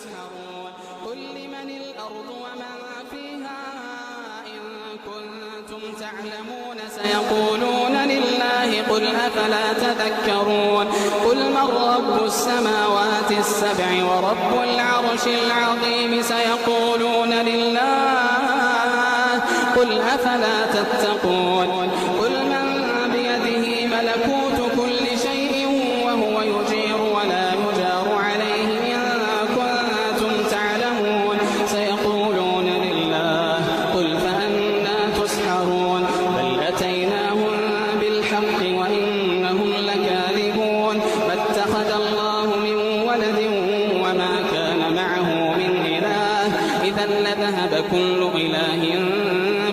تسحرون قل لمن الأرض ومن فيها إن كنتم تعلمون سيقولون لله قل أفلا تذكرون قل من رب السماوات السبع ورب العرش العظيم سيقولون لله قل أفلا تتقون قل من بيده ملكوت كل شيء وهو يجير ولا يجار عليه إن كنتم تعلمون سيقولون لله قل فأنى تسحرون بل أتيناهم بالحق وإنهم لكاذبون ما اتخذ الله من ولد وما كان معه من إله إذا لذهب كل إله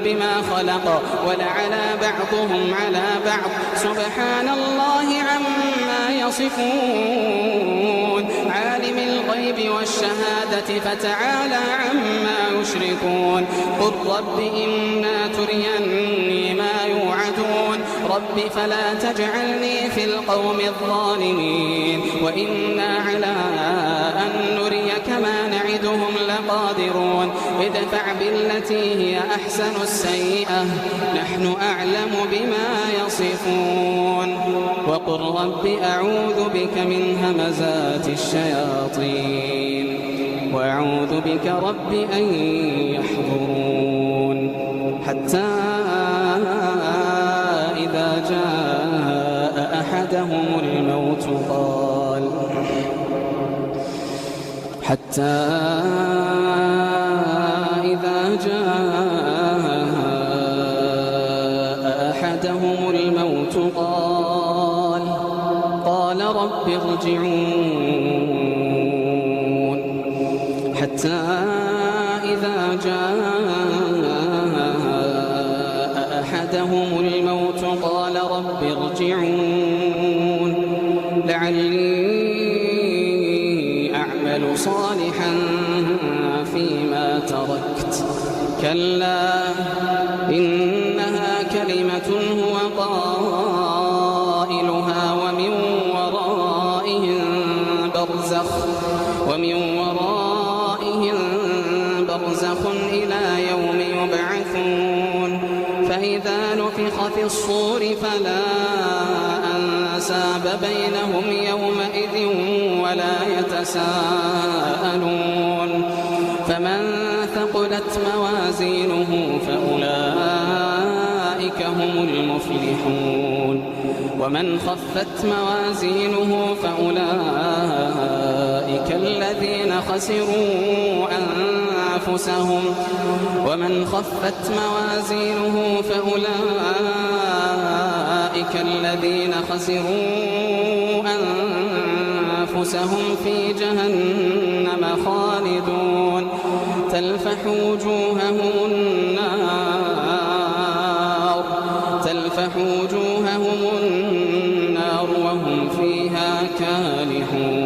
بما خلق ولعلى بعضهم على بعض سبحان الله عما يصفون عالم الغيب والشهادة فتعالى عما يشركون قل رب إما تريني ما يوعدون رب فلا تجعلني في القوم الظالمين وإنا على أن نريك ما نعدهم لقادرون ادفع بالتي هي أحسن السيئة نحن أعلم بما يصفون وقل رب أعوذ بك من همزات الشياطين وأعوذ بك رب أن يحضرون حتى إذا جاء أحدهم الموت قال قال رب ارجعون حتى إذا جاء أحدهم الموت قال رب ارجعون لعلي أعمل صالحا فيما تركت كلا إنها كلمة هو قائلها ومن ورائهم برزخ إلى يوم يبعثون فإذا نفخ في الصور فلا أنساب بينهم يومئذ ولا يتساءلون فمن ثقلت موازينه فأولئك هم المفلحون ومن خفت موازينه فأولئك الذين خسروا أنفسهم في جهنم خالدون تلفح وجوههم النار وهم فيها كالحون